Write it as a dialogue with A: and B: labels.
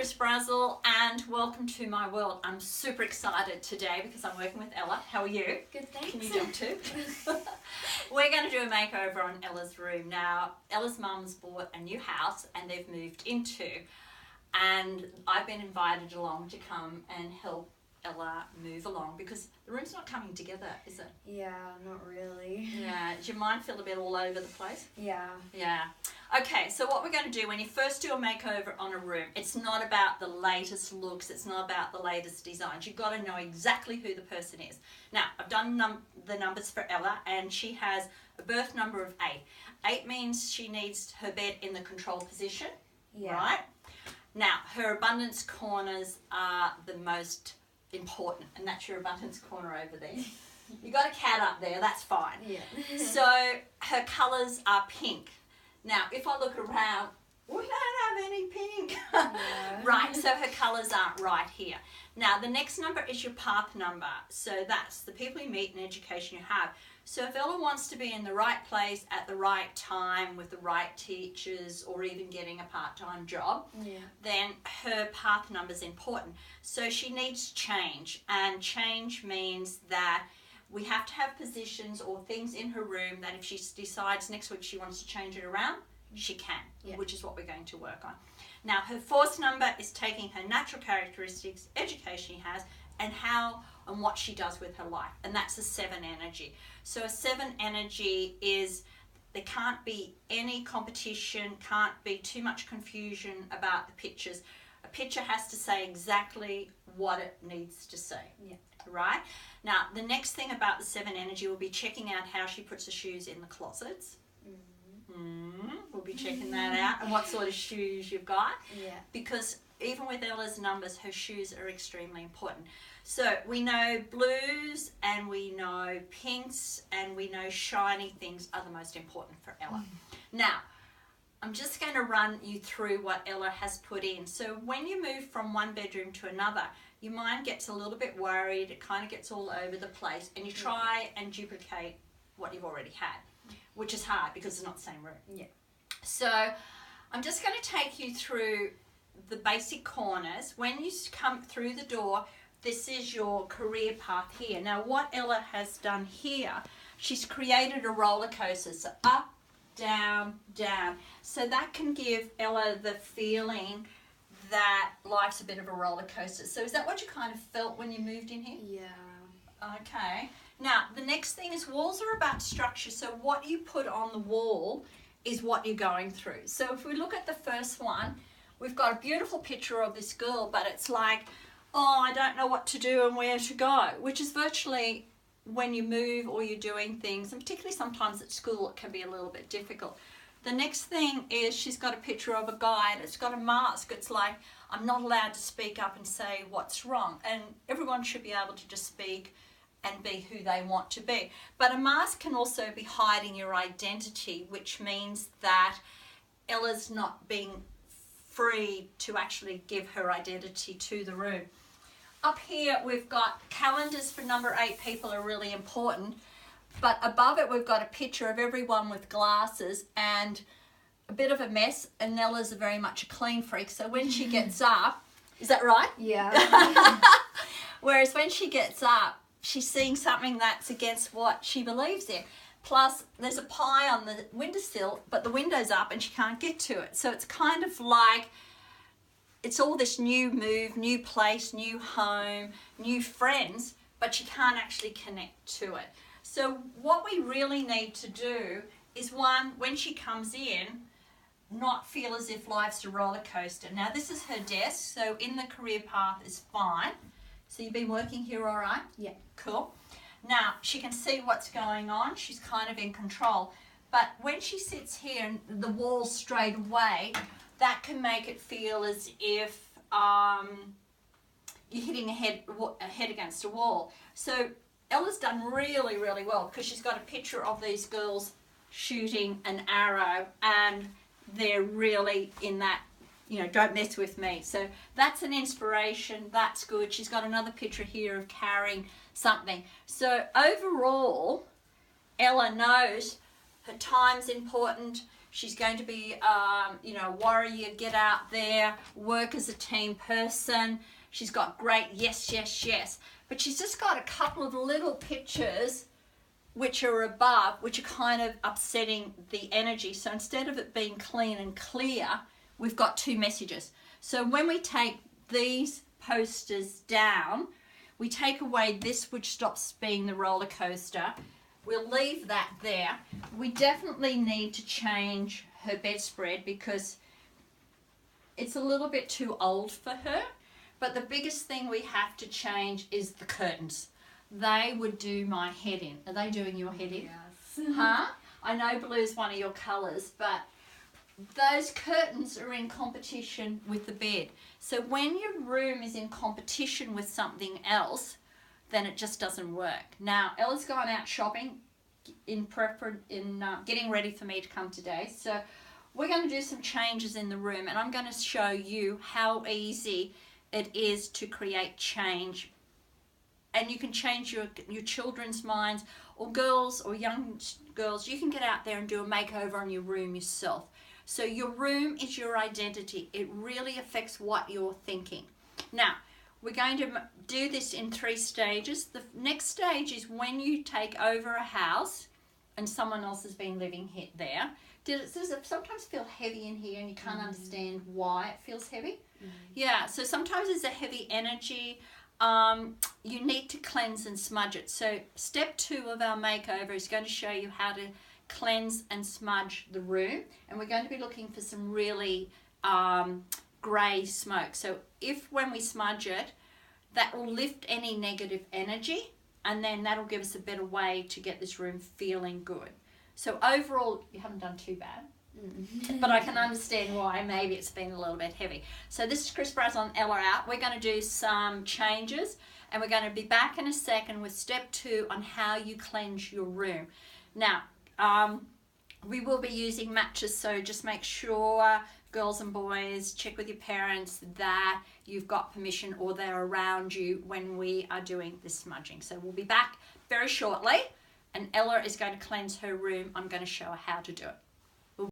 A: is Brazel and welcome to my world. I'm super excited today because I'm working with Ella. How are you?
B: Good, thanks.
A: Can you jump too? We're going to do a makeover on Ella's room. Now, Ella's mum's bought a new house and they've moved into, and I've been invited along to come and help Ella move along because the room's not coming together, is it?
B: Yeah, not really.
A: Yeah. Does your mind feel a bit all over the place?
B: Yeah.
A: Yeah. Okay, so what we're going to do when you first do a makeover on a room, it's not about the latest looks, it's not about the latest designs. You've got to know exactly who the person is. Now, I've done the numbers for Ella and she has a birth number of 8. 8 means she needs her bed in the control position, right? Now, her abundance corners are the most important, and that's your abundance corner over there. You got a cat up there, that's fine.
B: Yeah.
A: So her colours are pink. Now, if I look around, we don't have any pink.
B: Yeah.
A: Right, so her colours aren't right here. Now, the next number is your path number. So that's the people you meet and education you have. So if Ella wants to be in the right place at the right time with the right teachers or even getting a part-time job, then her path number is important. So she needs change, and change means that we have to have positions or things in her room that if she decides next week she wants to change it around, she can, which is what we're going to work on. Now, her force number is taking her natural characteristics, education she has, and how and what she does with her life. And that's a 7 energy. So a 7 energy is there can't be any competition, can't be too much confusion about the pictures. A picture has to say exactly what it needs to say. Right? Now, the next thing about the 7 energy will be checking out how she puts the shoes in the closets. We'll be checking that out, and what sort of shoes you've got. Because even with Ella's numbers, her shoes are extremely important. So we know blues and we know pinks and we know shiny things are the most important for Ella. Now, I'm just going to run you through what Ella has put in. So when you move from one bedroom to another, your mind gets a little bit worried, it kind of gets all over the place, and you try and duplicate what you've already had, which is hard because it's not the same room. So I'm just going to take you through the basic corners. When you come through the door, this is your career path here. Now, what Ella has done here, she's created a roller coaster. So up, down, down. So that can give Ella the feeling that life's a bit of a roller coaster. So is that what you kind of felt when you moved in here?
B: Yeah.
A: Okay. Now, the next thing is walls are about structure. So what you put on the wall is what you're going through. So if we look at the first one, we've got a beautiful picture of this girl, but it's like, oh, I don't know what to do and where to go, which is virtually when you move or you're doing things, and particularly sometimes at school it can be a little bit difficult. The next thing is she's got a picture of a guy and it's got a mask. It's like, I'm not allowed to speak up and say what's wrong, and everyone should be able to just speak and be who they want to be. But a mask can also be hiding your identity, which means that Ella's not being free to actually give her identity to the room. Up here we've got calendars for number 8 people are really important, but above it we've got a picture of everyone with glasses and a bit of a mess, and Ella's very much a clean freak, so when she gets up, is that right?
B: Yeah.
A: Whereas when she gets up, she's seeing something that's against what she believes in. Plus, there's a pie on the windowsill, but the window's up and she can't get to it. So it's kind of like, it's all this new move, new place, new home, new friends, but she can't actually connect to it. So what we really need to do is, one, when she comes in, not feel as if life's a roller coaster. Now, this is her desk, so in the career path is fine. So you've been working here all right?
B: Yeah.
A: Cool. Now, she can see what's going on. She's kind of in control. But when she sits here and the wall's straight away, that can make it feel as if you're hitting a head against a wall. So Ella's done really, really well because she's got a picture of these girls shooting an arrow and they're really in that, you know, don't mess with me. So that's an inspiration. That's good. She's got another picture here of carrying something. So overall, Ella knows her time's important. She's going to be, you know, a warrior, get out there, work as a team person. She's got great yes, yes, yes. But she's just got a couple of little pictures which are above, which are kind of upsetting the energy. So instead of it being clean and clear, we've got two messages. So when we take these posters down, we take away this, which stops being the roller coaster. We'll leave that there. We definitely need to change her bedspread because it's a little bit too old for her. But the biggest thing we have to change is the curtains. They would do my head in. Are they doing your head in?
B: Yes.
A: Huh? I know blue is one of your colours, but those curtains are in competition with the bed. So when your room is in competition with something else, then it just doesn't work. Now, Ella's gone out shopping getting ready for me to come today. So we're going to do some changes in the room, and I'm going to show you how easy it is to create change. And you can change your children's minds, or girls or young girls. You can get out there and do a makeover on your room yourself. So your room is your identity. It really affects what you're thinking. Now, we're going to do this in 3 stages. The next stage is when you take over a house and someone else has been living there. Does it sometimes feel heavy in here and you can't understand why it feels heavy? Yeah, so sometimes there's a heavy energy. You need to cleanse and smudge it. So step 2 of our makeover is going to show you how to cleanse and smudge the room, and we're going to be looking for some really grey smoke. So if when we smudge it, that will lift any negative energy, and then that'll give us a better way to get this room feeling good. So overall, you haven't done too bad. But I can understand why maybe it's been a little bit heavy. So this is Chris, Brazel and Ella out. We're going to do some changes, and we're going to be back in a second with step 2 on how you cleanse your room. Now, we will be using matches, so just make sure, girls and boys, check with your parents that you've got permission or they're around you when we are doing this smudging. So we'll be back very shortly, and Ella is going to cleanse her room. I'm going to show her how to do it.